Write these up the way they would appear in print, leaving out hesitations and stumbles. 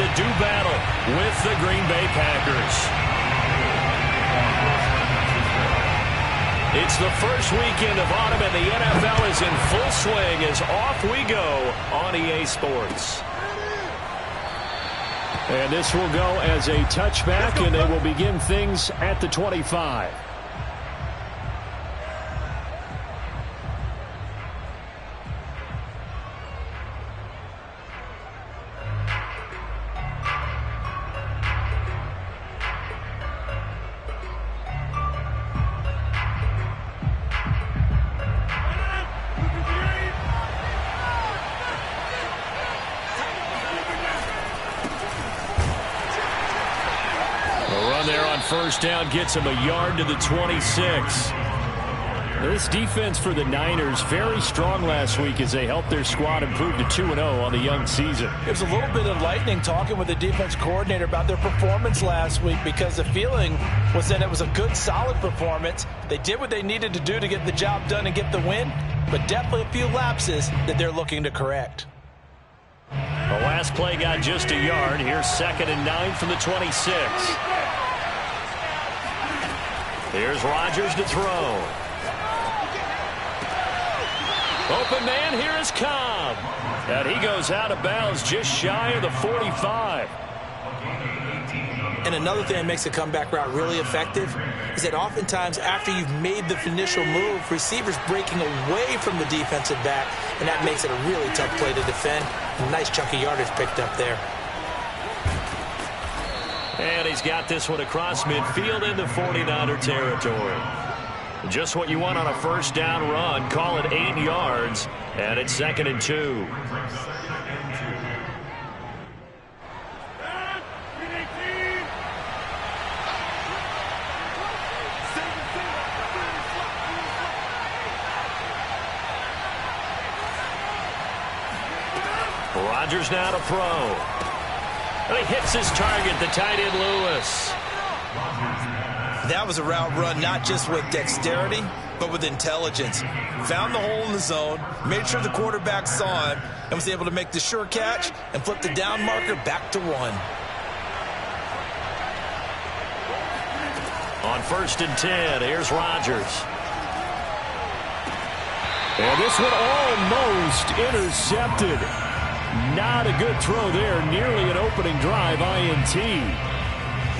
to do battle with the Green Bay Packers. It's the first weekend of autumn, and the NFL is in full swing as off we go on EA Sports. And this will go as a touchback, and they will begin things at the 25. First down gets him a yard to the 26. This defense for the Niners very strong last week as they helped their squad improve to 2-0 on the young season. It was a little bit enlightening talking with the defense coordinator about their performance last week, because the feeling was that it was a good, solid performance. They did what they needed to do to get the job done and get the win, but definitely a few lapses that they're looking to correct. The last play got just a yard. Here's 2nd and 9 from the 26. Here's Rodgers to throw. Open man, here is Cobb. And he goes out of bounds just shy of the 45. And another thing that makes the comeback route really effective is that oftentimes after you've made the initial move, receivers breaking away from the defensive back, and that makes it a really tough play to defend. A nice chunk of yardage picked up there. And he's got this one across midfield into 49er territory. Just what you want on a first down run. Call it 8 yards, and it's 2nd and 2. Rodgers now to throw. And he hits his target, the tight end Lewis. That was a route run not just with dexterity, but with intelligence. Found the hole in the zone, made sure the quarterback saw him, and was able to make the sure catch and flip the down marker back to 1. On 1st and 10, here's Rodgers. And this one almost intercepted. Not a good throw there. Nearly an opening drive INT.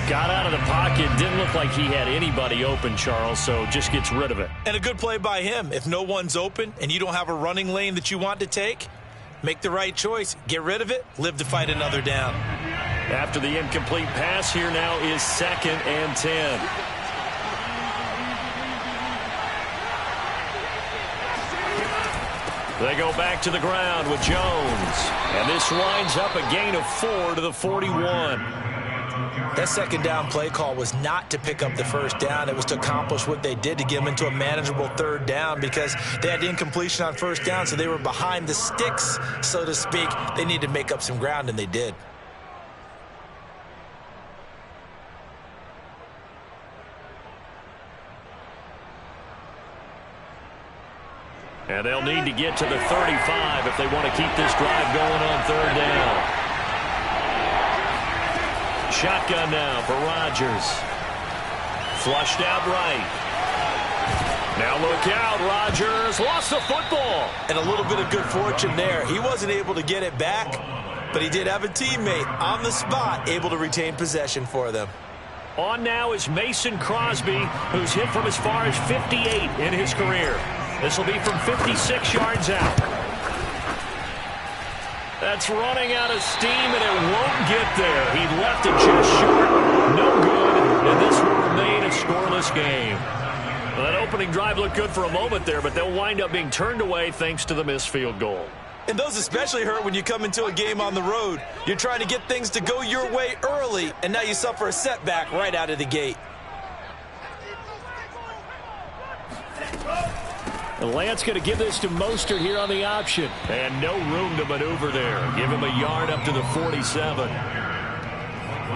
Got out of the pocket. Didn't look like he had anybody open, Charles, so just gets rid of it. And a good play by him. If no one's open and you don't have a running lane that you want to take, make the right choice. Get rid of it. Live to fight another down. After the incomplete pass, here now is 2nd and 10. They go back to the ground with Jones. And this winds up a gain of 4 to the 41. That 2nd down play call was not to pick up the first down. It was to accomplish what they did to get them into a manageable 3rd down, because they had incompletion on 1st down, so they were behind the sticks, so to speak. They needed to make up some ground, and they did. And they'll need to get to the 35 if they want to keep this drive going on 3rd down. Shotgun now for Rodgers. Flushed out right. Now look out, Rodgers lost the football. And a little bit of good fortune there. He wasn't able to get it back, but he did have a teammate on the spot able to retain possession for them. On now is Mason Crosby, who's hit from as far as 58 in his career. This will be from 56 yards out. That's running out of steam, and it won't get there. He left it just short. No good, and this will remain a scoreless game. Well, that opening drive looked good for a moment there, but they'll wind up being turned away thanks to the missed field goal. And those especially hurt when you come into a game on the road. You're trying to get things to go your way early, and now you suffer a setback right out of the gate. And Lance going to give this to Mostert here on the option. And no room to maneuver there. Give him a yard up to the 47.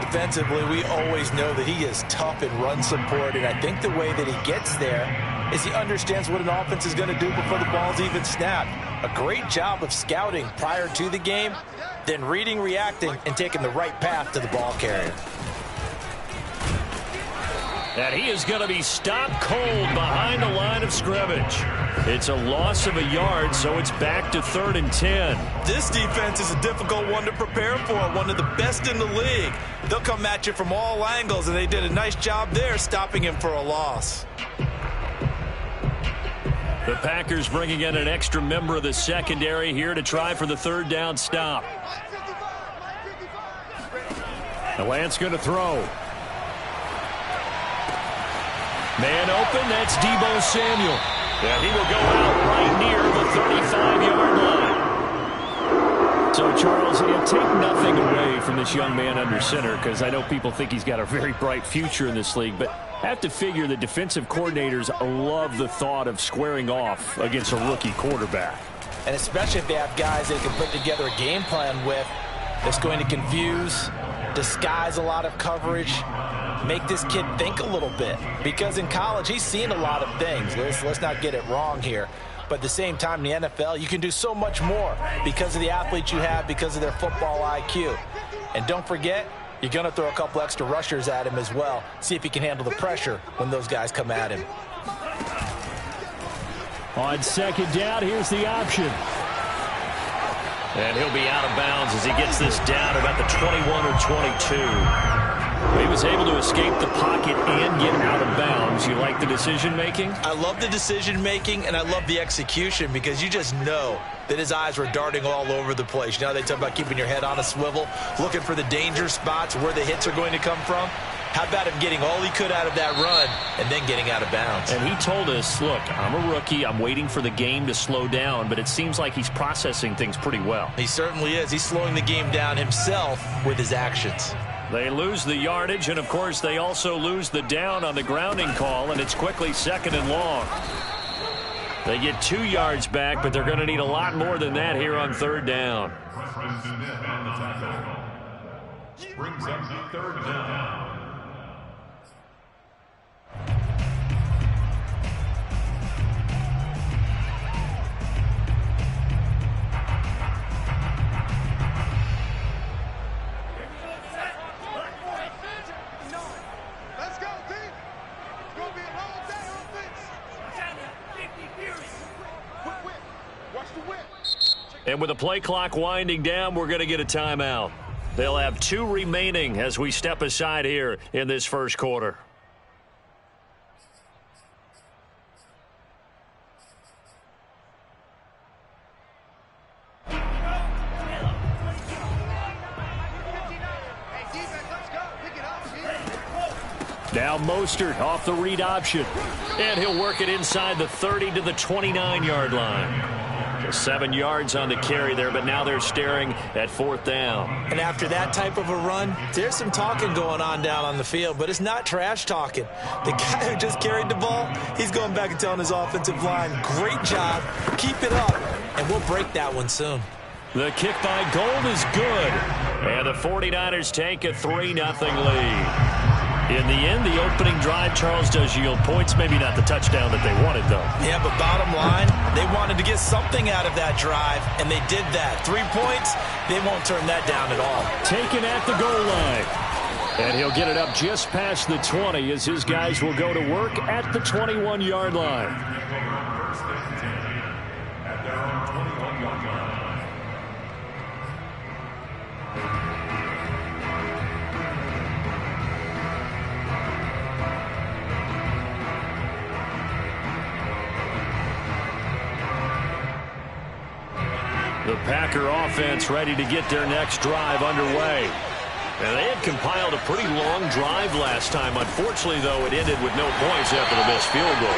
Defensively, we always know that he is tough in run support, and I think the way that he gets there is he understands what an offense is going to do before the ball's even snapped. A great job of scouting prior to the game, then reading, reacting, and taking the right path to the ball carrier. And he is going to be stopped cold behind the line of scrimmage. It's a loss of a yard, so it's back to 3rd and 10. This defense is a difficult one to prepare for, one of the best in the league. They'll come at you from all angles, and they did a nice job there stopping him for a loss. The Packers bringing in an extra member of the secondary here to try for the 3rd down stop. The Lance going to throw. Man open, that's Deebo Samuel. And he will go out right near the 35-yard line. So, Charles, take nothing away from this young man under center, because I know people think he's got a very bright future in this league, but I have to figure the defensive coordinators love the thought of squaring off against a rookie quarterback. And especially if they have guys they can put together a game plan with that's going to confuse, disguise a lot of coverage, make this kid think a little bit. Because in college, he's seen a lot of things. Let's not get it wrong here. But at the same time, in the NFL, you can do so much more because of the athletes you have, because of their football IQ. And don't forget, you're going to throw a couple extra rushers at him as well. See if he can handle the pressure when those guys come at him. On 2nd down, here's the option. And he'll be out of bounds as he gets this down about the 21 or 22. He was able to escape the pocket and get out of bounds. You like the decision-making? I love the decision-making, and I love the execution, because you just know that his eyes were darting all over the place. You know, they talk about keeping your head on a swivel, looking for the danger spots where the hits are going to come from. How about him getting all he could out of that run and then getting out of bounds? And he told us, look, I'm a rookie. I'm waiting for the game to slow down, but it seems like he's processing things pretty well. He certainly is. He's slowing the game down himself with his actions. They lose the yardage, and, of course, they also lose the down on the grounding call, and it's quickly 2nd and long. They get 2 yards back, but they're going to need a lot more than that here on 3rd down. Brings up the 3rd down. And with the play clock winding down, we're going to get a timeout. They'll have 2 remaining as we step aside here in this first quarter. Now Mostert off the read option. And he'll work it inside the 30 to the 29-yard line. 7 yards on the carry there, but now they're staring at 4th down. And after that type of a run, there's some talking going on down on the field, but it's not trash talking. The guy who just carried the ball, he's going back and telling his offensive line, great job, keep it up, and we'll break that one soon. The kick by Gold is good, and the 49ers take a 3-0 lead. In the end, the opening drive, Charles, does yield points. Maybe not the touchdown that they wanted, though. Yeah, but bottom line, they wanted to get something out of that drive, and they did that. 3 points, they won't turn that down at all. Taken at the goal line. And he'll get it up just past the 20 as his guys will go to work at the 21-yard line. The Packer offense ready to get their next drive underway. And they had compiled a pretty long drive last time. Unfortunately, though, it ended with no points after the missed field goal.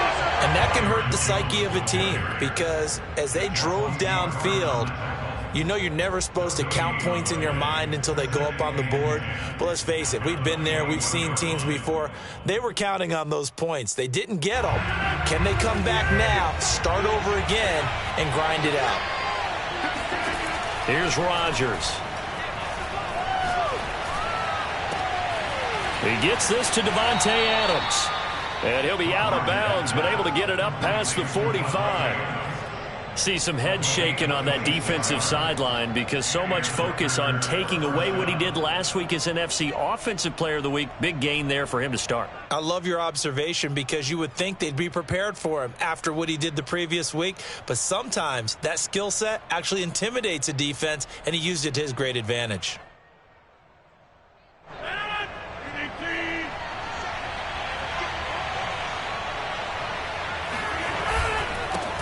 And that can hurt the psyche of a team, because as they drove downfield, you know you're never supposed to count points in your mind until they go up on the board. But let's face it, we've been there. We've seen teams before. They were counting on those points. They didn't get them. Can they come back now, start over again, and grind it out? Here's Rodgers. He gets this to Devontae Adams. And he'll be out of bounds, but able to get it up past the 45. See some head shaking on that defensive sideline because so much focus on taking away what he did last week as NFC Offensive Player of the Week. Big gain there for him to start. I love your observation because you would think they'd be prepared for him after what he did the previous week. But sometimes that skill set actually intimidates a defense, and he used it to his great advantage.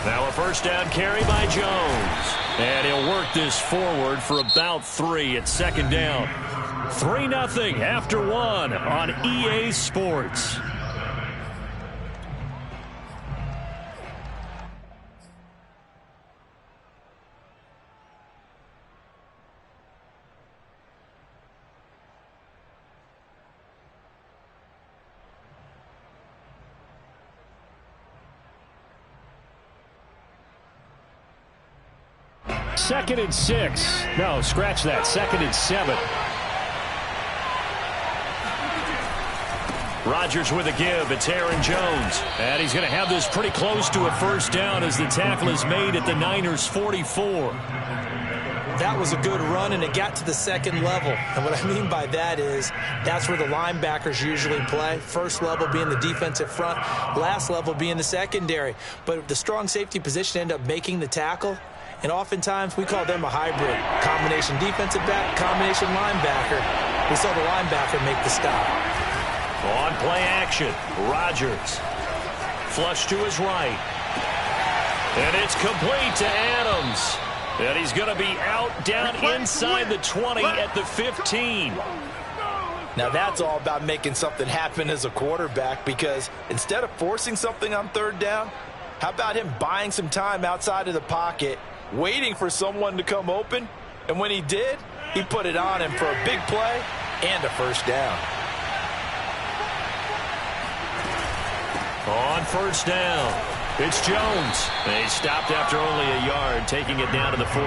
Now a first down carry by Jones. And he'll work this forward for about 3 at second down. 3-0 after 1 on EA Sports. Second and 6. No, scratch that. Second and 7. Rodgers with a give. It's Aaron Jones. And he's going to have this pretty close to a first down as the tackle is made at the Niners' 44. That was a good run, and it got to the second level. And what I mean by that is that's where the linebackers usually play. First level being the defensive front, last level being the secondary. But the strong safety position ended up making the tackle. And oftentimes, we call them a hybrid. Combination defensive back, combination linebacker. We saw the linebacker make the stop. On play action, Rodgers. Flush to his right. And it's complete to Adams. And he's going to be out down inside the 20 at the 15. Now that's all about making something happen as a quarterback, because instead of forcing something on third down, how about him buying some time outside of the pocket, waiting for someone to come open, and when he did, he put it on him for a big play and a first down. On first down, it's Jones. He stopped after only a yard, taking it down to the 14.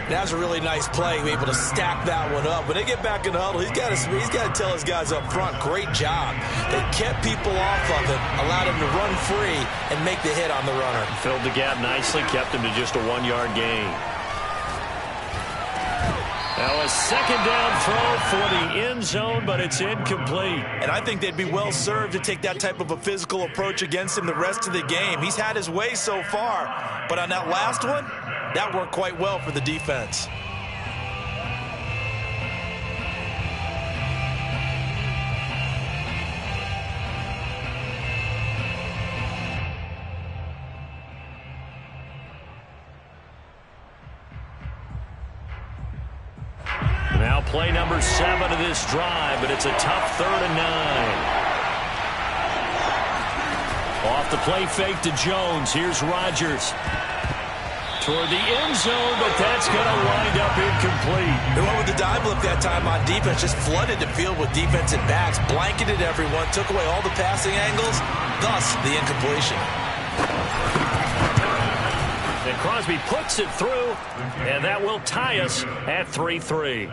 That was a really nice play, able to stack that one up. When they get back in the huddle, he's got to tell his guys up front, great job. They kept people off of him, allowed him to run free and make the hit on the runner. Filled the gap nicely, kept him to just a 1-yard gain. Now a second down throw for the end zone, but it's incomplete. And I think they'd be well served to take that type of a physical approach against him the rest of the game. He's had his way so far, but on that last one, that worked quite well for the defense. Now play number 7 of this drive, but it's a tough 3rd and 9. Off the play fake to Jones. Here's Rodgers. Toward the end zone, but that's going to wind up incomplete. They went with the dive look that time on defense, just flooded the field with defensive backs, blanketed everyone, took away all the passing angles, thus the incompletion. And Crosby puts it through, and that will tie us at 3-3.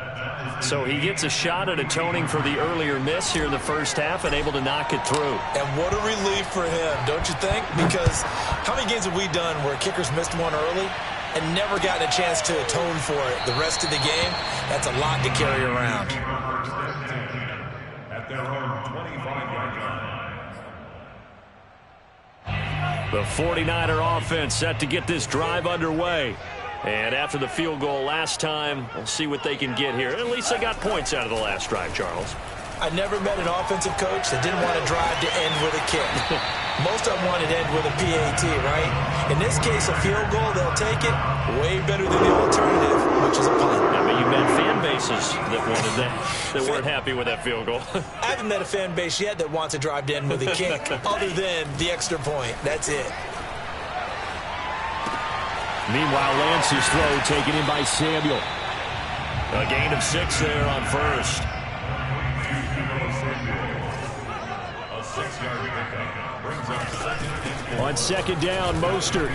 So he gets a shot at atoning for the earlier miss here in the first half and able to knock it through. And what a relief for him, don't you think? Because how many games have we done where kickers missed one early and never gotten a chance to atone for it the rest of the game? That's a lot to carry around. At their own 25-yard line. The 49er offense set to get this drive underway. And after the field goal last time, we'll see what they can get here. At least they got points out of the last drive, Charles. I never met an offensive coach that didn't want to drive to end with a kick. Most of them wanted to end with a PAT, right? In this case, a field goal, they'll take it way better than the alternative, which is a punt. I mean, you met fan bases that wanted that, that weren't happy with that field goal. I haven't met a fan base yet that wants to drive to end with a kick other than the extra point. That's it. Meanwhile, Lance's throw taken in by Samuel. A gain of 6 there on first. A 6-yard pickup brings up second and 10. On second down, Mostert.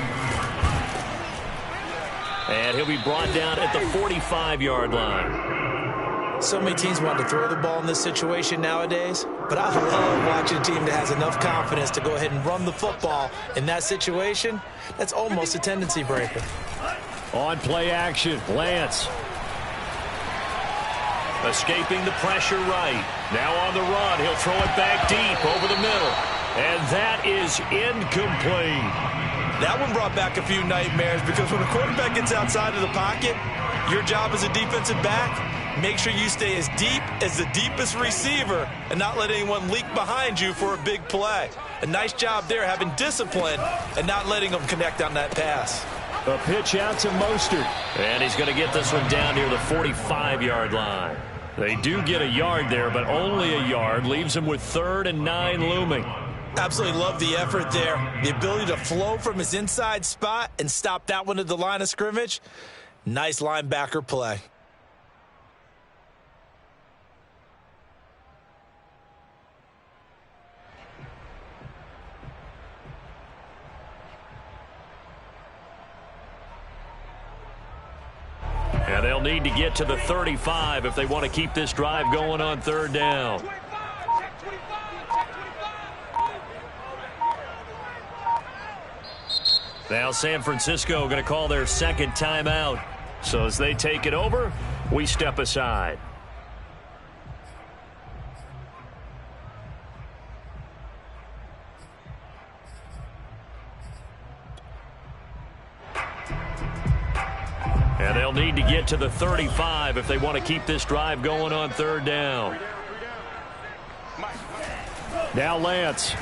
And he'll be brought down at the 45-yard line. So many teams want to throw the ball in this situation nowadays. but I love watching a team that has enough confidence to go ahead and run the football. In that situation, that's almost a tendency breaker. On play action, Lance. Escaping the pressure right. Now on the run, he'll throw it back deep over the middle. And that is incomplete. That one brought back a few nightmares because when a quarterback gets outside of the pocket, your job as a defensive back, make sure you stay as deep as the deepest receiver and not let anyone leak behind you for a big play. A nice job there having discipline and not letting them connect on that pass. A pitch out to Mostert. And he's going to get this one down near the 45-yard line. They do get a yard there, but only a yard. Leaves him with 3rd and 9 looming. Absolutely love the effort there. The ability to flow from his inside spot and stop that one at the line of scrimmage. Nice linebacker play. And they'll need to get to the 35 if they want to keep this drive going on 3rd down. Now San Francisco going to call their 2nd timeout. So as they take it over, we step aside. And they'll need to get to the 35 if they want to keep this drive going on 3rd down. Now Lance.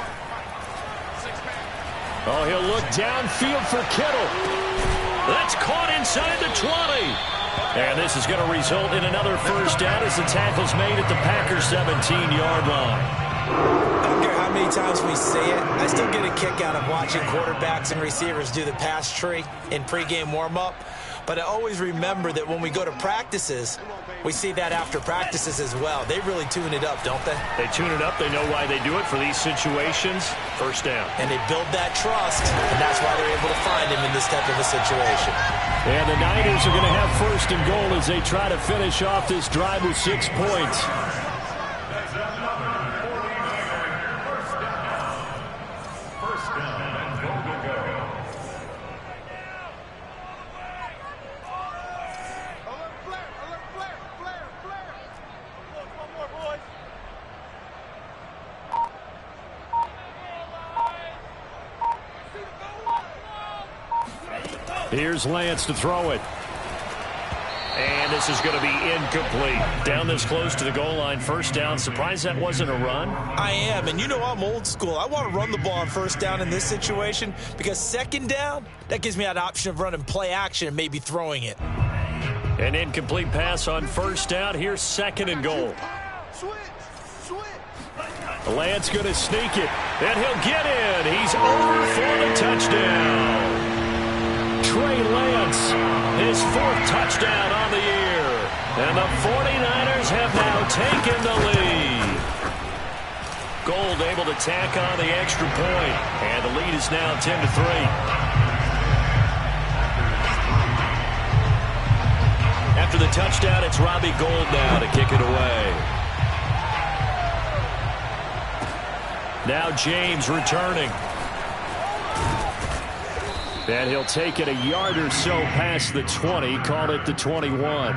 Oh, he'll look downfield for Kittle. That's caught inside the 20. And this is going to result in another 1st down as the tackle's made at the Packers' 17-yard line. I don't care how many times we say it, I still get a kick out of watching quarterbacks and receivers do the pass tree in pregame warm-up. But I always remember that when we go to practices, we see that after practices as well. They really tune it up, don't they? They tune it up. They know why they do it for these situations. 1st down. And they build that trust, and that's why they're able to find him in this type of a situation. And the Niners are going to have 1st and goal as they try to finish off this drive with 6 points. Here's Lance to throw it. And this is going to be incomplete. Down this close to the goal line, 1st down. Surprised that wasn't a run? I am, and you know I'm old school. I want to run the ball on 1st down in this situation because 2nd down, that gives me that option of running play action and maybe throwing it. An incomplete pass on 1st down. Here's 2nd and goal. Lance going to sneak it, and he'll get in. He's over for the touchdown. Trey Lance, his 4th touchdown on the year. And the 49ers have now taken the lead. Gold able to tack on the extra point. And the lead is now 10-3. After the touchdown, it's Robbie Gould now to kick it away. Now James returning. And he'll take it a yard or so past the 20, call it the 21.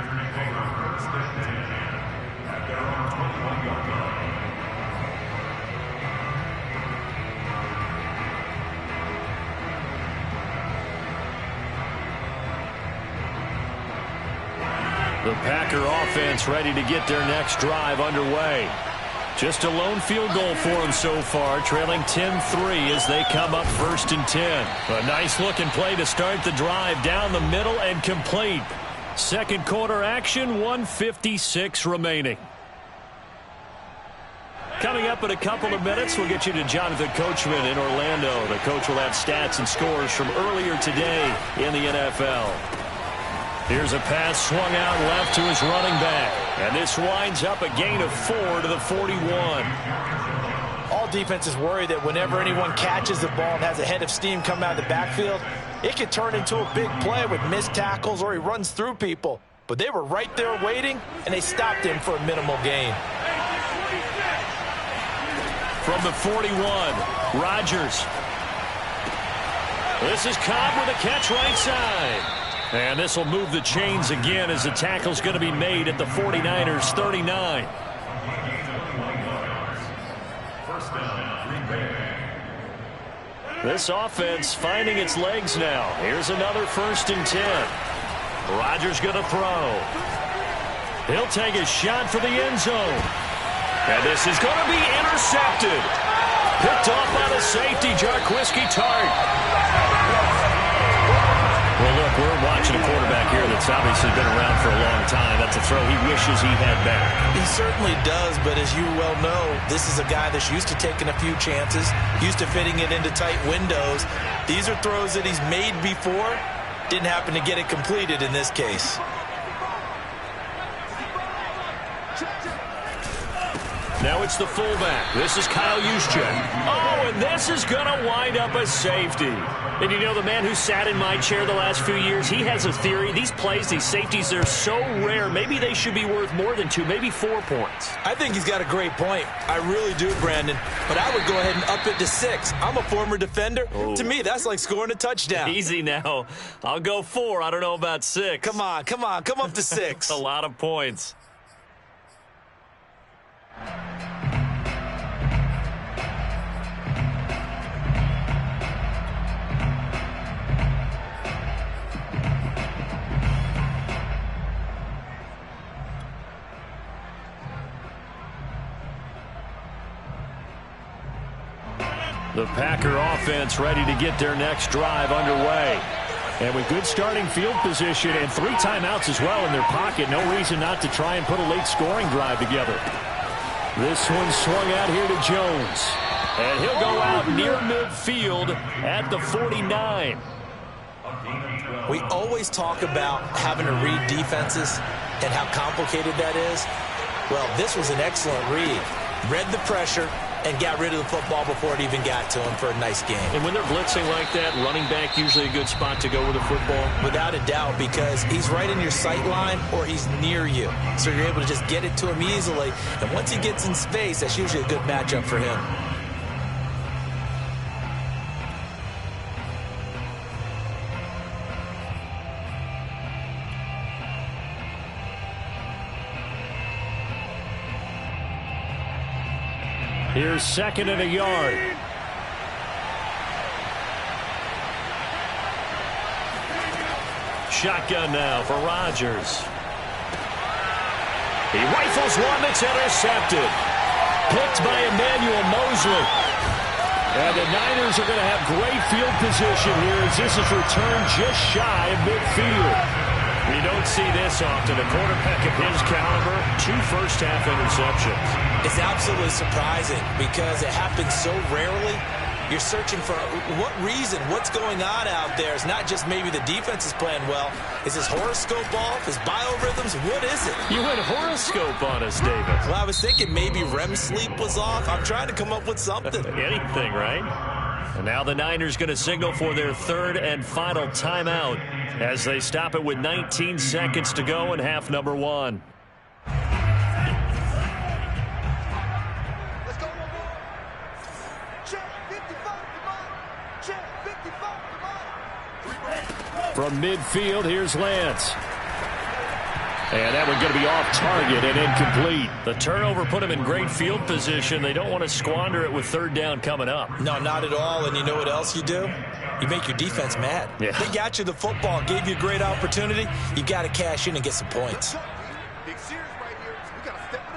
The Packer offense ready to get their next drive underway. Just a lone field goal for them so far, trailing 10-3 as they come up 1st and 10. A nice-looking play to start the drive down the middle and complete. 2nd quarter action, 1:56 remaining. Coming up in a couple of minutes, we'll get you to Jonathan Coachman in Orlando. The coach will have stats and scores from earlier today in the NFL. Here's a pass swung out left to his running back. And this winds up a gain of 4 to the 41. All defenses worry that whenever anyone catches the ball and has a head of steam come out of the backfield, it could turn into a big play with missed tackles or he runs through people. But they were right there waiting, and they stopped him for a minimal gain. From the 41, Rodgers. This is Cobb with a catch right side. And this will move the chains again as the tackle's going to be made at the 49ers 39. First down, Green Bay. This offense finding its legs now. Here's another 1st and 10. Rodgers going to throw. He'll take a shot for the end zone. And this is going to be intercepted. Picked off by the safety, Jarquiski Tart. Well, look, we're watching a quarterback here that's obviously been around for a long time. That's a throw he wishes he had back. He certainly does, but as you well know, this is a guy that's used to taking a few chances, used to fitting it into tight windows. These are throws that he's made before. Didn't happen to get it completed in this case. Now it's the fullback. This is Kyle Juszczyk. Oh, and this is going to wind up a safety. And you know, the man who sat in my chair the last few years, he has a theory. These plays, these safeties, they're so rare. Maybe they should be worth more than 2, maybe 4 points. I think he's got a great point. I really do, Brandon. But I would go ahead and up it to 6. I'm a former defender. Oh. To me, that's like scoring a touchdown. Easy now. I'll go 4. I don't know about 6. Come on. Come up to 6. A lot of points. The Packer offense ready to get their next drive underway. And with good starting field position and 3 timeouts as well in their pocket, no reason not to try and put a late scoring drive together. This one swung out here to Jones. And he'll go out near midfield at the 49. We always talk about having to read defenses and how complicated that is. Well, this was an excellent read. Read the pressure and got rid of the football before it even got to him for a nice game. And when they're blitzing like that, running back usually a good spot to go with the football? Without a doubt, because he's right in your sight line or he's near you. So you're able to just get it to him easily. And once he gets in space, that's usually a good matchup for him. Here's 2nd and a yard. Shotgun now for Rodgers. He rifles one that's intercepted. Picked by Emmanuel Mosley. And the Niners are going to have great field position here as this is returned just shy of midfield. We don't see this often. A quarterback of his caliber, 2 first-half interceptions. It's absolutely surprising because it happens so rarely. You're searching for what reason, what's going on out there. It's not just maybe the defense is playing well. Is his horoscope off? His biorhythms? What is it? You went horoscope on us, David. Well, I was thinking maybe REM sleep was off. I'm trying to come up with something. Anything, right? And now the Niners going to signal for their 3rd and final timeout as they stop it with 19 seconds to go in half number 1. From midfield, here's Lance. And that one's going to be off target and incomplete. The turnover put him in great field position. They don't want to squander it with 3rd down coming up. No, not at all. And you know what else you do? You make your defense mad. Yeah. They got you the football, gave you a great opportunity. You got to cash in and get some points. Big series right here, so we got to step it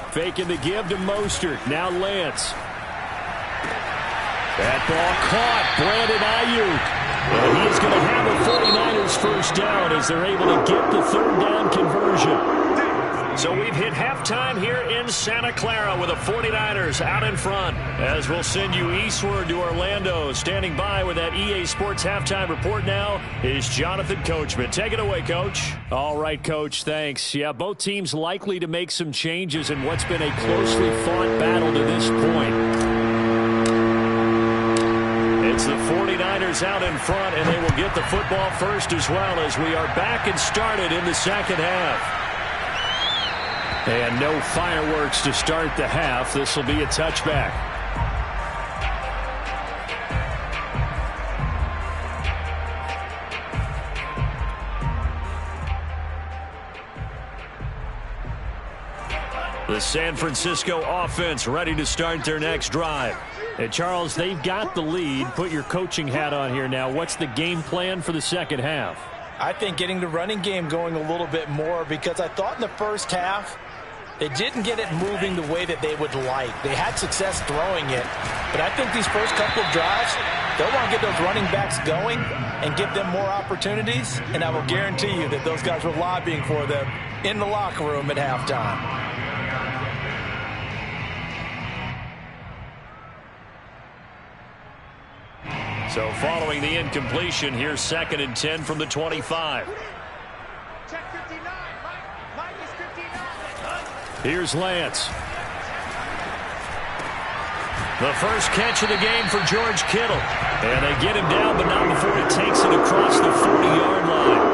up. Faking the give to Mostert. Now Lance. That ball caught. Brandon Ayuk. And he is going to have a 49ers first down as they're able to get the 3rd down conversion. So we've hit halftime here in Santa Clara with the 49ers out in front. As we'll send you eastward to Orlando. Standing by with that EA Sports halftime report now is Jonathan Coachman. Take it away, Coach. All right, Coach, thanks. Yeah, both teams likely to make some changes in what's been a closely fought battle to this point. It's the 49ers out in front, and they will get the football first as well as we are back and started in the 2nd half. And no fireworks to start the half. This will be a touchback. The San Francisco offense ready to start their next drive. And Charles, they've got the lead. Put your coaching hat on here now. What's the game plan for the second half? I think getting the running game going a little bit more, because I thought in the first half they didn't get it moving the way that they would like. They had success throwing it, but I think these first couple of drives, they'll want to get those running backs going and give them more opportunities, and I will guarantee you that those guys were lobbying for them in the locker room at halftime. So following the incompletion, here's 2nd and 10 from the 25. Check 59. Mike is 59. Here's Lance. The first catch of the game for George Kittle. And they get him down, but not before he takes it across the 40-yard line.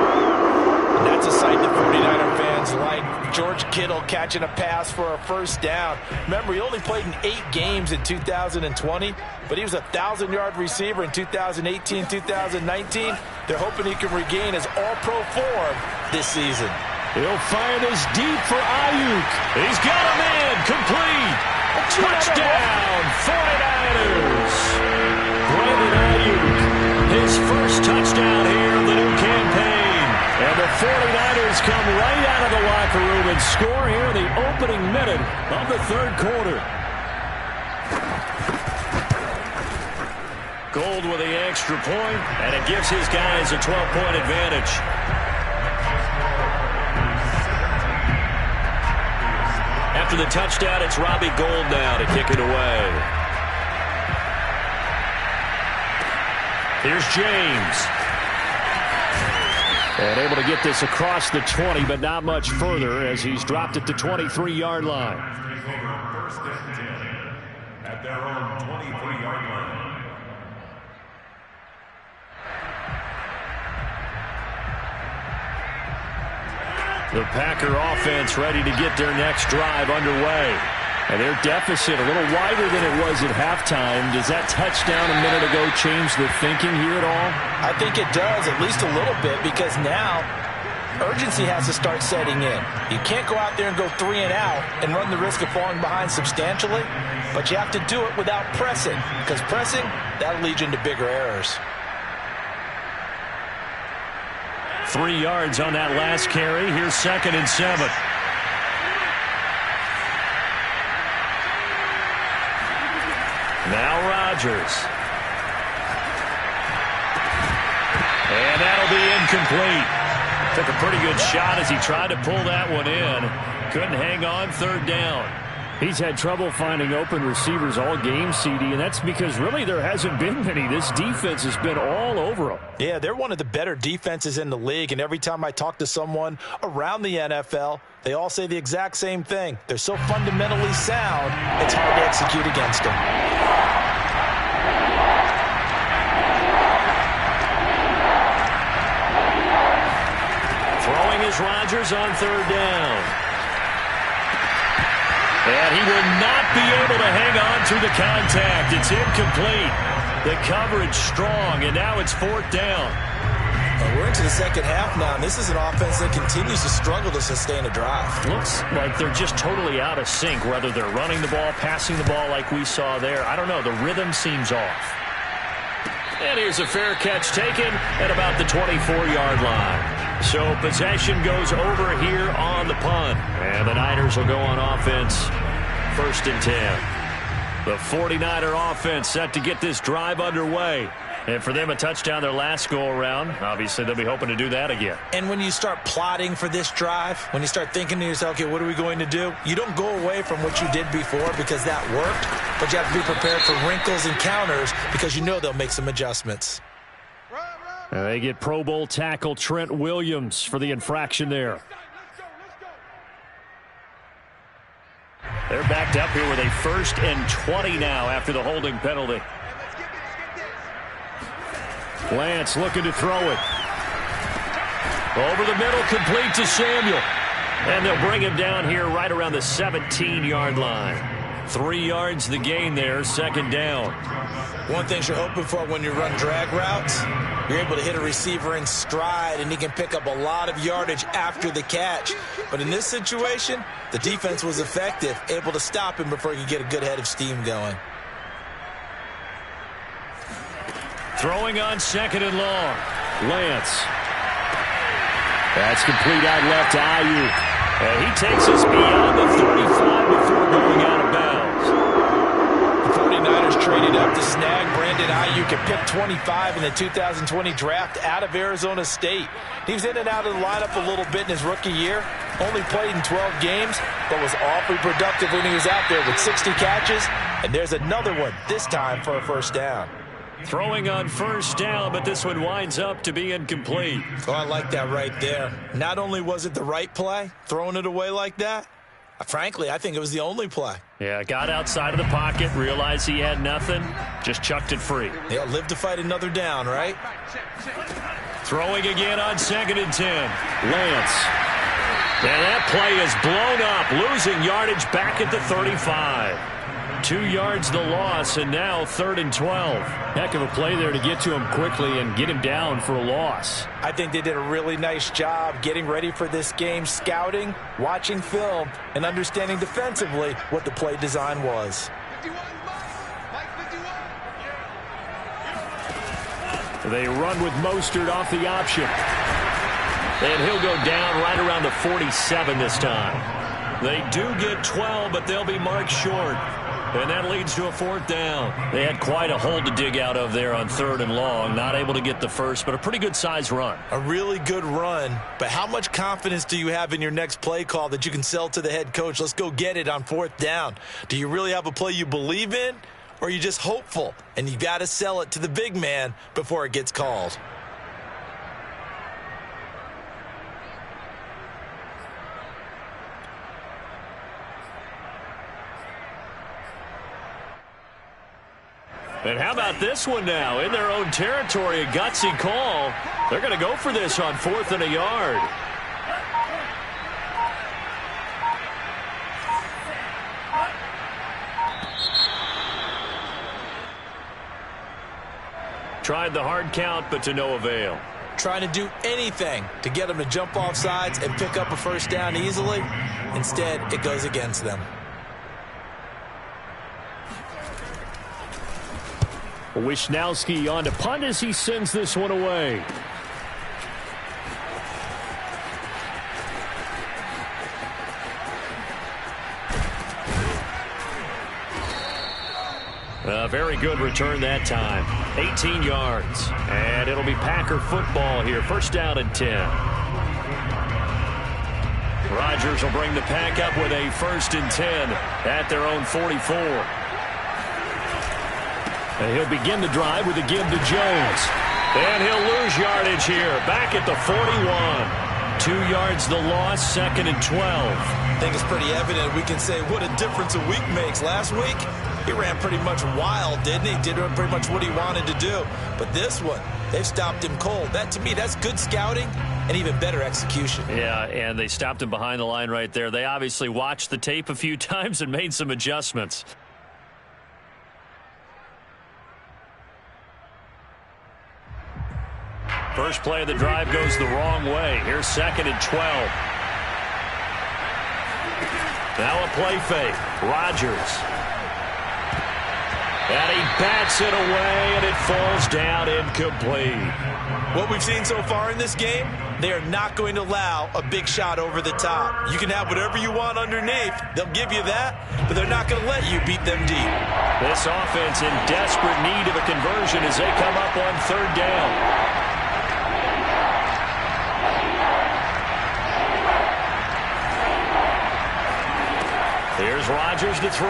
And that's a sight that 49er fans like. George Kittle catching a pass for a first down. Remember, he only played in 8 games in 2020, but he was a 1,000-yard receiver in 2018, 2019. They're hoping he can regain his all-pro form this season. He'll fire this deep for Ayuk. He's got him in. Complete. Touchdown, 49ers. Brandon Ayuk, his first touchdown here of the new campaign. And the 49ers come right out of the locker room and score here in the opening minute of the third quarter. Gold with the extra point, and it gives his guys a 12-point advantage. After the touchdown, it's Robbie Gould now to kick it away. Here's James. And able to get this across the 20, but not much further as he's dropped at the 23-yard line. First and 10 at their own 23-yard line. The Packer offense ready to get their next drive underway. And their deficit a little wider than it was at halftime. Does that touchdown a minute ago change the thinking here at all? I think it does, at least a little bit, because now urgency has to start setting in. You can't go out there and go 3 and out and run the risk of falling behind substantially, but you have to do it without pressing, because pressing, that'll lead you into bigger errors. 3 yards on that last carry. Here's 2nd and 7. Now Rodgers. And that'll be incomplete. Took a pretty good shot as he tried to pull that one in. Couldn't hang on, 3rd down. He's had trouble finding open receivers all game, CD, and that's because really there hasn't been many. This defense has been all over them. Yeah, they're one of the better defenses in the league, and every time I talk to someone around the NFL, they all say the exact same thing. They're so fundamentally sound, it's hard to execute against them. Throwing is Rodgers on 3rd down. And he will not be able to hang on through the contact. It's incomplete. The coverage strong, and now it's 4th down. We're into the second half now, and this is an offense that continues to struggle to sustain a drive. Looks like they're just totally out of sync, whether they're running the ball, passing the ball like we saw there. I don't know. The rhythm seems off. And here's a fair catch taken at about the 24-yard line. So possession goes over here on the punt. And the Niners will go on offense, 1st and 10. The 49er offense set to get this drive underway. And for them, a touchdown their last go-around. Obviously, they'll be hoping to do that again. And when you start plotting for this drive, when you start thinking to yourself, okay, what are we going to do? You don't go away from what you did before because that worked, but you have to be prepared for wrinkles and counters because you know they'll make some adjustments. And they get Pro Bowl tackle Trent Williams for the infraction there. They're backed up here with a 1st and 20 now after the holding penalty. Lance looking to throw it. Over the middle, complete to Samuel. And they'll bring him down here right around the 17-yard line. 3 yards the gain there, second down. One thing you're hoping for when you run drag routes, you're able to hit a receiver in stride, and he can pick up a lot of yardage after the catch. But in this situation, the defense was effective, able to stop him before he could get a good head of steam going. Throwing on second and long. Lance. That's complete out left to Ayuk. And he takes us beyond the 35 before going out of bounds. The 49ers traded up to snag Brandon Ayuk at pick 25 in the 2020 draft out of Arizona State. He was in and out of the lineup a little bit in his rookie year. Only played in 12 games, but was awfully productive when he was out there with 60 catches. And there's another one, this time for a first down. Throwing on first down, but this one winds up to be incomplete. Oh, I like that right there. Not only was it the right play, throwing it away like that, frankly, I think it was the only play. Yeah, got outside of the pocket, realized he had nothing, just chucked it free. Yeah, live to fight another down, right? Throwing again on second and 10. Lance. And that play is blown up, losing yardage back at the 35. 2 yards the loss, and now 3rd and 12. Heck of a play there to get to him quickly and get him down for a loss. I think they did a really nice job getting ready for this game, scouting, watching film, and understanding defensively what the play design was. They run with Mostert off the option. And he'll go down right around the 47 this time. They do get 12, but they'll be marked short. And that leads to a 4th down. They had quite a hole to dig out of there on 3rd and long. Not able to get the first, but a pretty good-sized run. A really good run, but how much confidence do you have in your next play call that you can sell to the head coach? Let's go get it on 4th down. Do you really have a play you believe in, or are you just hopeful? And you got to sell it to the big man before it gets called. And how about this one now? In their own territory, a gutsy call. They're going to go for this on 4th and a yard. Tried the hard count, but to no avail. Trying to do anything to get them to jump off sides and pick up a first down easily. Instead, it goes against them. Wisnowski on to punt as he sends this one away. A very good return that time. 18 yards. And it'll be Packer football here. First down and 10. Rodgers will bring the Pack up with a 1st and 10 at their own 44. And he'll begin the drive with a give to Jones. And he'll lose yardage here. Back at the 41. 2 yards the loss, 2nd and 12. I think it's pretty evident. We can say what a difference a week makes. Last week, he ran pretty much wild, didn't he? Did pretty much what he wanted to do. But this one, they've stopped him cold. That, to me, that's good scouting and even better execution. Yeah, and they stopped him behind the line right there. They obviously watched the tape a few times and made some adjustments. First play of the drive goes the wrong way. Here's 2nd and 12. Now a play fake. Rodgers. And he bats it away, and it falls down incomplete. What we've seen so far in this game, they are not going to allow a big shot over the top. You can have whatever you want underneath. They'll give you that, but they're not going to let you beat them deep. This offense in desperate need of a conversion as they come up on 3rd down. Here's Rodgers to throw.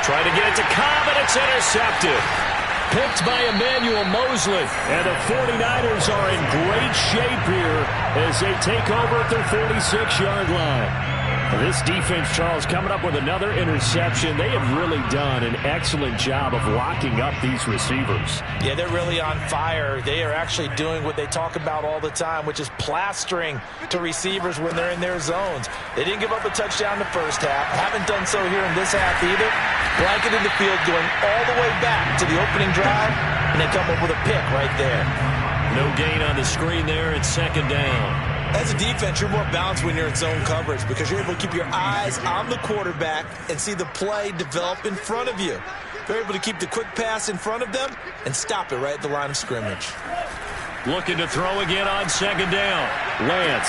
Try to get it to Cobb, and it's intercepted. Picked by Emmanuel Mosley. And the 49ers are in great shape here as they take over at their 46-yard line. This defense, Charles, coming up with another interception. They have really done an excellent job of locking up these receivers. Yeah, they're really on fire. They are actually doing what they talk about all the time, which is plastering to receivers when they're in their zones. They didn't give up a touchdown in the first half. Haven't done so here in this half either. Blanketed the field, going all the way back to the opening drive, and they come up with a pick right there. No gain on the screen there. It's second down. As a defense, you're more balanced when you're in zone coverage because you're able to keep your eyes on the quarterback and see the play develop in front of you. You're able to keep the quick pass in front of them and stop it right at the line of scrimmage. Looking to throw again on second down. Lance.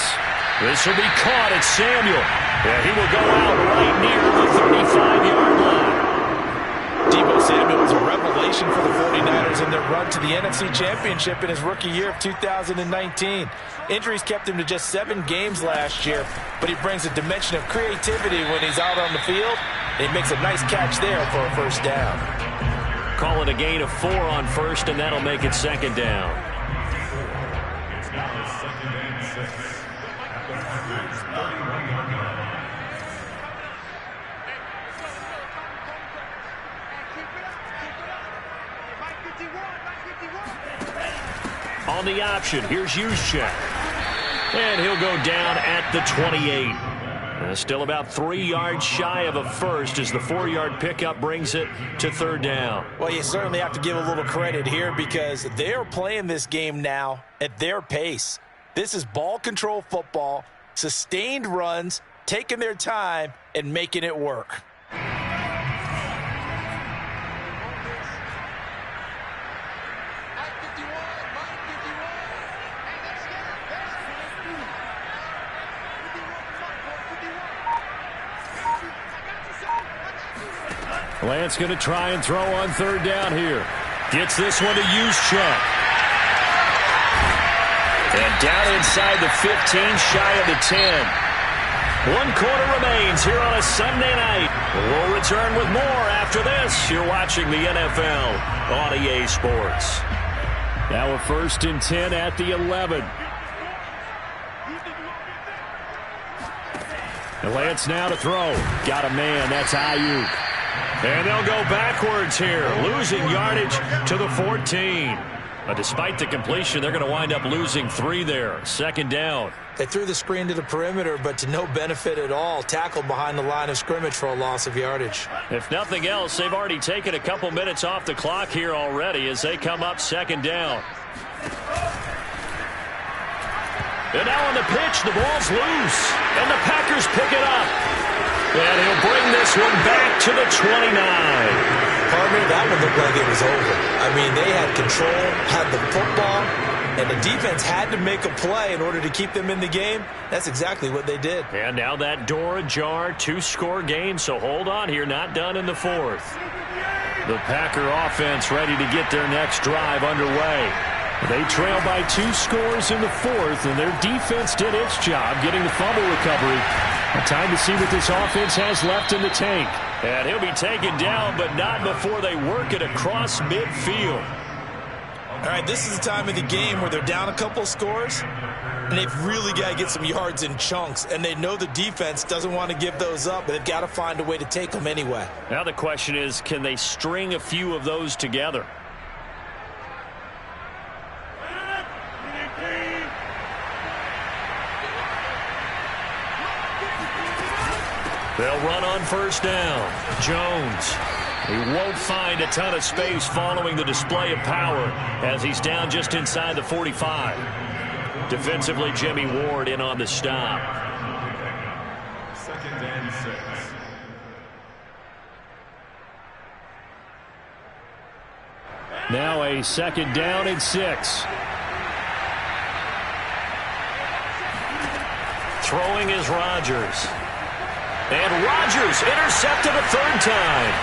This will be caught at Samuel. Yeah, he will go out right near the 35-yard line. Deebo Samuel was a revelation for the 49ers in their run to the NFC Championship in his rookie year of 2019. Injuries kept him to just 7 games last year, but he brings a dimension of creativity when he's out on the field. And he makes a nice catch there for a first down. Call it a gain of 4 on first, and that'll make it second down. It's now second and 6. At the Packers' 31-yard line. On the option, here's Juszczyk. And he'll go down at the 28. Still about 3 yards shy of a first as the 4-yard pickup brings it to third down. Well, you certainly have to give a little credit here because they're playing this game now at their pace. This is ball control football, sustained runs, taking their time, and making it work. Lance going to try and throw on third down here. Gets this one to Juszczyk. And down inside the 15, shy of the 10. 1 quarter remains here on a Sunday night. We'll return with more after this. You're watching the NFL on EA Sports. Now a 1st and 10 at the 11. And Lance now to throw. Got a man. That's Ayuk. And they'll go backwards here, losing yardage to the 14. But despite the completion, they're going to wind up losing 3 there. Second down. They threw the screen to the perimeter, but to no benefit at all. Tackled behind the line of scrimmage for a loss of yardage. If nothing else, they've already taken a couple minutes off the clock here already as they come up second down. And now on the pitch, the ball's loose. And the Packers pick it up. And he'll bring this one back to the 29. Partner, that one looked like it was over. I mean, they had control, had the football, and the defense had to make a play in order to keep them in the game. That's exactly what they did. And now that door ajar, 2-score game, so hold on here, not done in the 4th. The Packer offense ready to get their next drive underway. They trail by 2 scores in the 4th, and their defense did its job getting the fumble recovery. Time to see what this offense has left in the tank. And he'll be taken down, but not before they work it across midfield. All right, this is the time of the game where they're down a couple scores, and they've really got to get some yards in chunks, and they know the defense doesn't want to give those up, but they've got to find a way to take them anyway. Now the question is, can they string a few of those together? They'll run on first down. Jones. He won't find a ton of space following the display of power as he's down just inside the 45. Defensively, Jimmy Ward in on the stop. Second and 6. Now a second down and 6. Throwing is Rodgers. And Rodgers intercepted a 3rd time.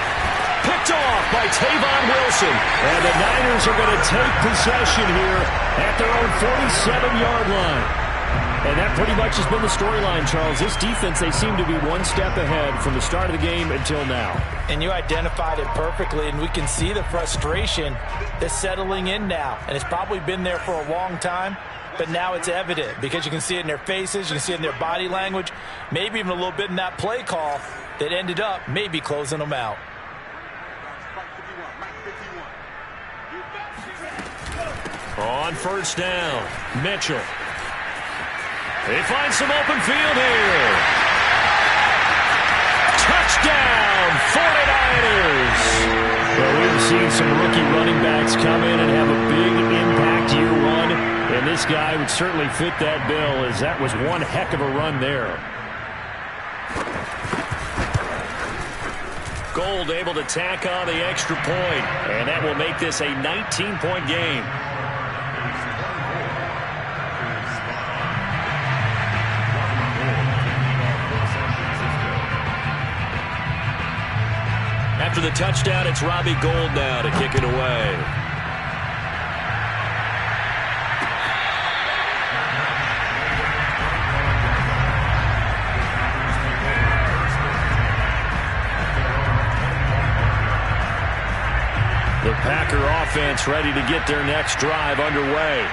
Picked off by Tavon Wilson. And the Niners are going to take possession here at their own 47-yard line. And that pretty much has been the storyline, Charles. This defense, they seem to be one step ahead from the start of the game until now. And you identified it perfectly, and we can see the frustration that's settling in now. And it's probably been there for a long time. but now it's evident because you can see it in their faces, you can see it in their body language, maybe even a little bit in that play call that ended up maybe closing them out. On first down, Mitchell. He finds some open field here. Touchdown, 49ers! Well, we've seen some rookie running backs come in and have a big impact year one, and this guy would certainly fit that bill, as that was one heck of a run there. Gold able to tack on the extra point, and that will make this a 19-point game. After the touchdown, it's Robbie Gould now to kick it away. The Packer offense ready to get their next drive underway.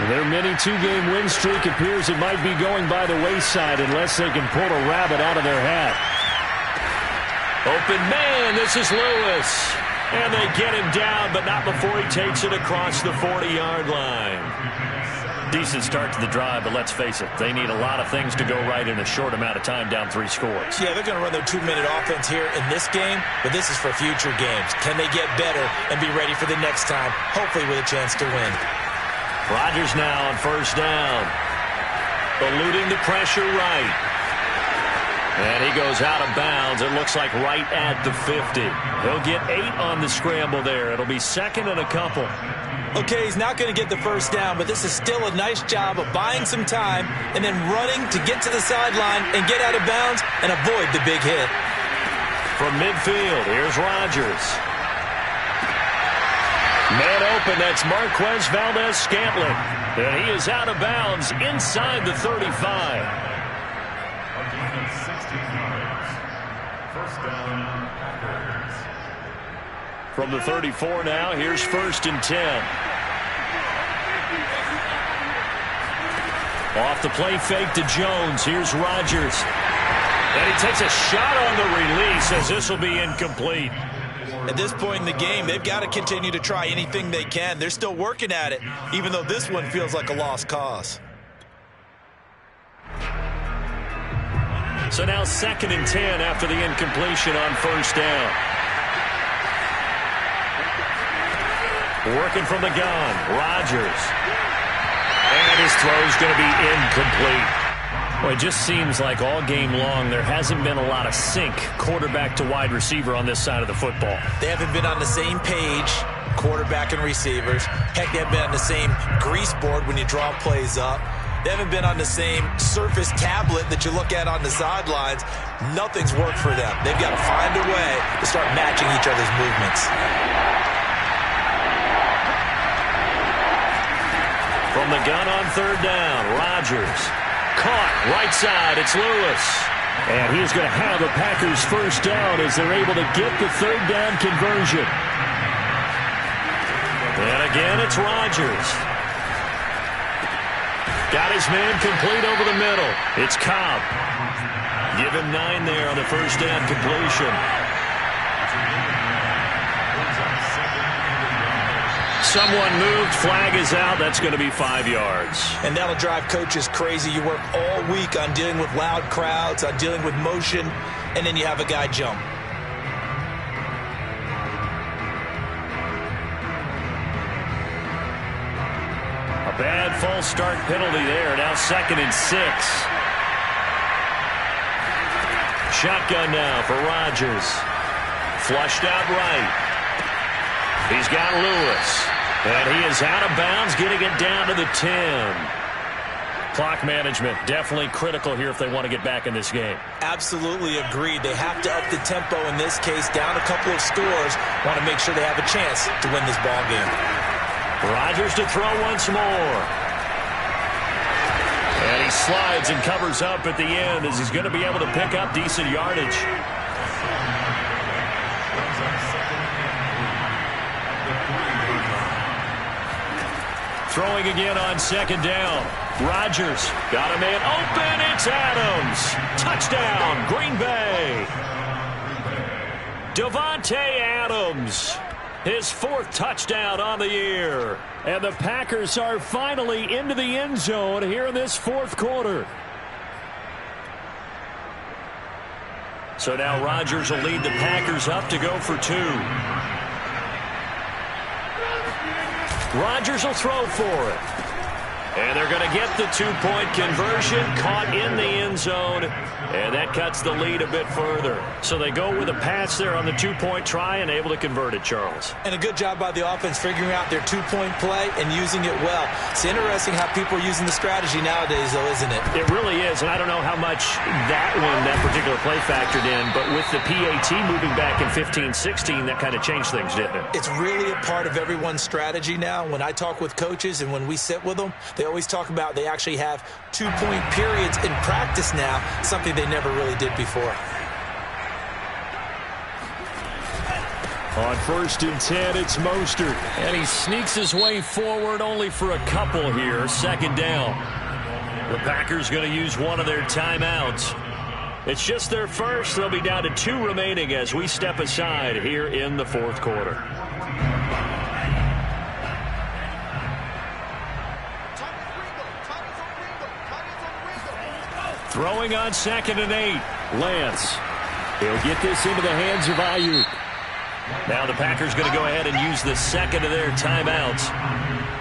Their mini two-game win streak appears it might be going by the wayside unless they can pull a rabbit out of their hat. Open man, this is Lewis. And they get him down, but not before he takes it across the 40-yard line. Decent start to the drive, but let's face it, they need a lot of things to go right in a short amount of time, down 3 scores. Yeah, they're going to run their 2-minute offense here in this game, but this is for future games. Can they get better and be ready for the next time, hopefully with a chance to win? Rodgers now on first down. Eluding the pressure right. And he goes out of bounds. It looks like right at the 50. He'll get 8 on the scramble there. It'll be second and a couple. Okay, he's not going to get the first down, but this is still a nice job of buying some time and then running to get to the sideline and get out of bounds and avoid the big hit. From midfield, here's Rodgers. Man open, that's Marquez Valdez-Scantling. And he is out of bounds inside the 35. From the 34 now, here's first and 10. Off the play fake to Jones. Here's Rodgers. And he takes a shot on the release as this will be incomplete. At this point in the game, they've got to continue to try anything they can. They're still working at it, even though this one feels like a lost cause. So now second and 10 after the incompletion on first down. Working from the gun, Rodgers. And his throw's going to be incomplete. Well, it just seems like all game long there hasn't been a lot of sync quarterback to wide receiver on this side of the football. They haven't been on the same page, quarterback and receivers. Heck, they haven't been on the same grease board when you draw plays up. They haven't been on the same surface tablet that you look at on the sidelines. Nothing's worked for them. They've got to find a way to start matching each other's movements. From the gun on third down, Rodgers. Caught, right side, it's Lewis. And he's going to have a Packers first down as they're able to get the third down conversion. And again, it's Rodgers. Got his man complete over the middle. It's Cobb. Give him 9 there on the first down completion. Someone moved, flag is out. That's going to be 5 yards. And that'll drive coaches crazy. You work all week on dealing with loud crowds, on dealing with motion, and then you have a guy jump. A bad false start penalty there. Now second and 6. Shotgun now for Rodgers. Flushed out right. He's got Lewis. And he is out of bounds, getting it down to the 10. Clock management definitely critical here if they want to get back in this game. Absolutely agreed. They have to up the tempo in this case, down a couple of scores. Want to make sure they have a chance to win this ball game. Rodgers to throw once more. And he slides and covers up at the end as he's going to be able to pick up decent yardage. Throwing again on second down. Rodgers got a man open. It's Adams. Touchdown, Green Bay. Davante Adams, his fourth touchdown on the year. And the Packers are finally into the end zone here in this fourth quarter. So now Rodgers will lead the Packers up to go for two. Rodgers will throw for it. And they're going to get the two-point conversion, caught in the end zone, and that cuts the lead a bit further. So they go with a pass there on the two-point try and able to convert it, Charles. And a good job by the offense figuring out their two-point play and using it well. It's interesting how people are using the strategy nowadays, though, isn't it? It really is, and I don't know how much that particular play factored in, but with the PAT moving back in 15-16, that kind of changed things, didn't it? It's really a part of everyone's strategy now. When I talk with coaches and when we sit with them, they always talk about they actually have two-point periods in practice now, something they never really did before. On 1st and 10, it's Mostert. And he sneaks his way forward only for a couple here. Second down. The Packers going to use one of their timeouts. It's just their first. They'll be down to 2 remaining as we step aside here in the fourth quarter. Throwing on 2nd and 8. Lance. He'll get this into the hands of Ayuk. Now the Packers going to go ahead and use the second of their timeouts.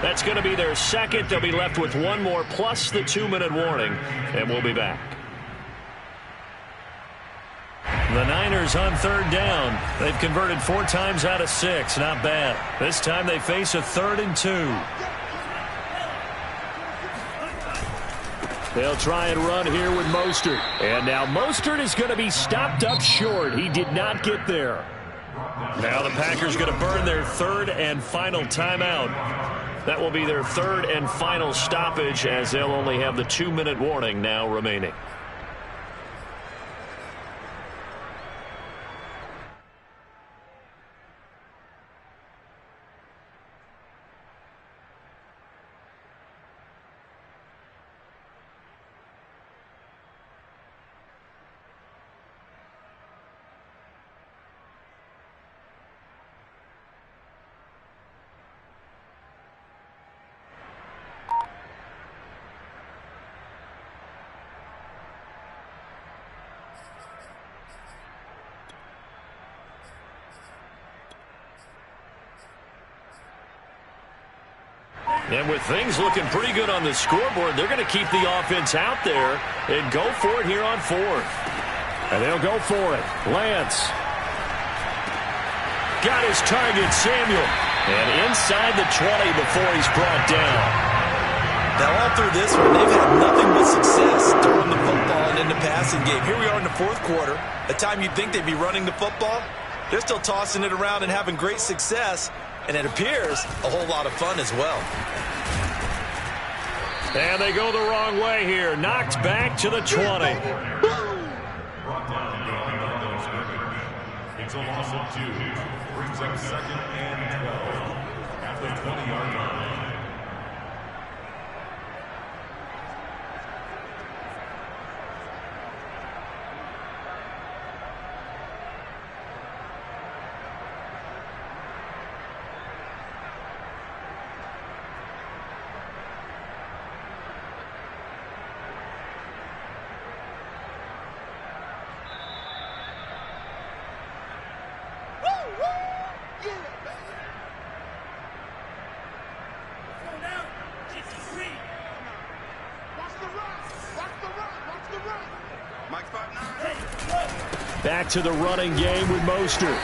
That's going to be their second. They'll be left with one more plus the 2-minute warning, and we'll be back. The Niners on 3rd down. They've converted 4 times out of 6. Not bad. This time they face a 3rd and 2. They'll try and run here with Mostert. And now Mostert is going to be stopped up short. He did not get there. Now the Packers going to burn their 3rd and final timeout. That will be their 3rd and final stoppage as they'll only have the 2-minute warning now remaining. And with things looking pretty good on the scoreboard, they're going to keep the offense out there and go for it here on 4th. And they'll go for it. Lance. Got his target, Samuel. And inside the 20 before he's brought down. Now all through this one, they've had nothing but success throwing the football and in the passing game. Here we are in the 4th quarter. The time you'd think they'd be running the football, they're still tossing it around and having great success. And it appears a whole lot of fun as well. And they go the wrong way here. Knocked back to the 20. It's a loss of 2. Brings up 2nd and 12 at the 20-yard line. Back to the running game with Mostert.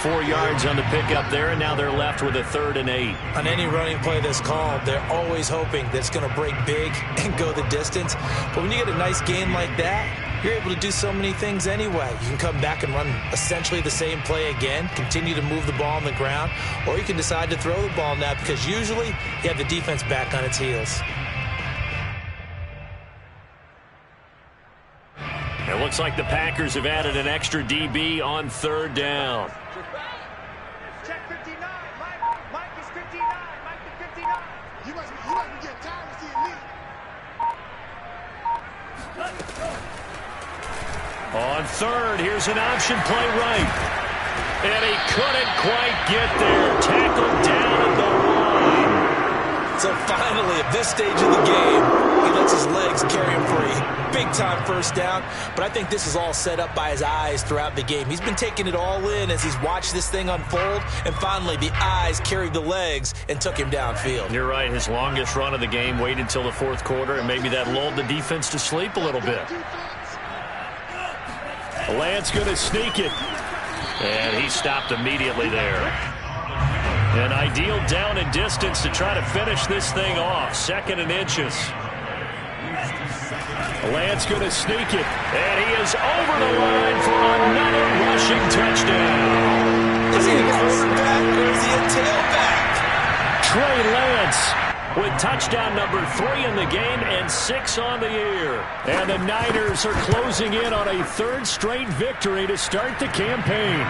4 yards on the pickup there, and now they're left with a 3rd and 8. On any running play that's called, they're always hoping that it's going to break big and go the distance. But when you get a nice gain like that, you're able to do so many things anyway. You can come back and run essentially the same play again, continue to move the ball on the ground, or you can decide to throw the ball now because usually you have the defense back on its heels. It looks like the Packers have added an extra DB on 3rd down. Check 59. Mike is 59. Mike is 59. On third, here's an option play right. And he couldn't quite get there. Tackled down at the line. So finally, at this stage of the game, he lets his legs carry him for a big-time first down. But I think this is all set up by his eyes throughout the game. He's been taking it all in as he's watched this thing unfold. And finally, the eyes carried the legs and took him downfield. You're right. His longest run of the game waited until the fourth quarter, and maybe that lulled the defense to sleep a little bit. Lance going to sneak it. And he stopped immediately there. An ideal down and distance to try to finish this thing off. 2nd and inches. Lance going to sneak it. And he is over the line for another rushing touchdown. Is he a quarterback or is he a tailback? Trey Lance with touchdown number 3 in the game and 6 on the year. And the Niners are closing in on a 3rd straight victory to start the campaign.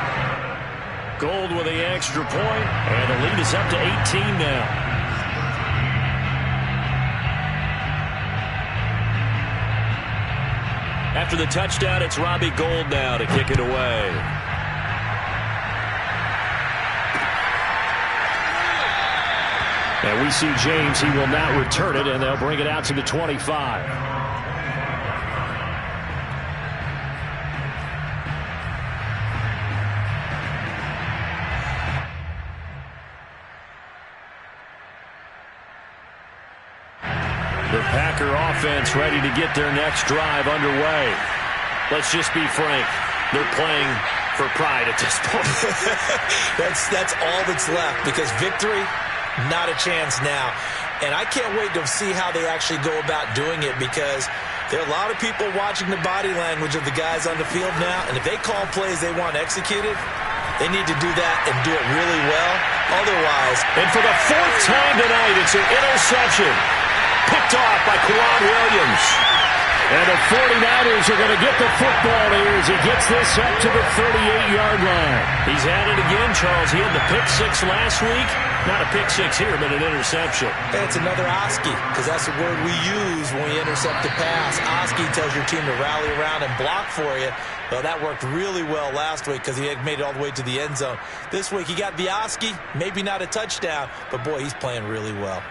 Gold with the extra point, and the lead is up to 18 now. After the touchdown, it's Robbie Gould now to kick it away. And we see James. He will not return it, and they'll bring it out to the 25. The Packer offense ready to get their next drive underway. Let's just be frank. They're playing for pride at this point. That's all that's left, because victory, not a chance now. And I can't wait to see how they actually go about doing it, because there are a lot of people watching the body language of the guys on the field now. And if they call plays they want executed, they need to do that and do it really well. Otherwise, and for the 4th time tonight, it's an interception. Picked off by Kwan Williams. And the 49ers are going to get the football here as he gets this up to the 38-yard line. He's at it again, Charles. He had the pick 6 last week. Not a pick 6 here, but an interception. And it's another Oski, because that's the word we use when we intercept a pass. Oski tells your team to rally around and block for you. Well, that worked really well last week because he had made it all the way to the end zone. This week he got the Oski, maybe not a touchdown, but boy, he's playing really well.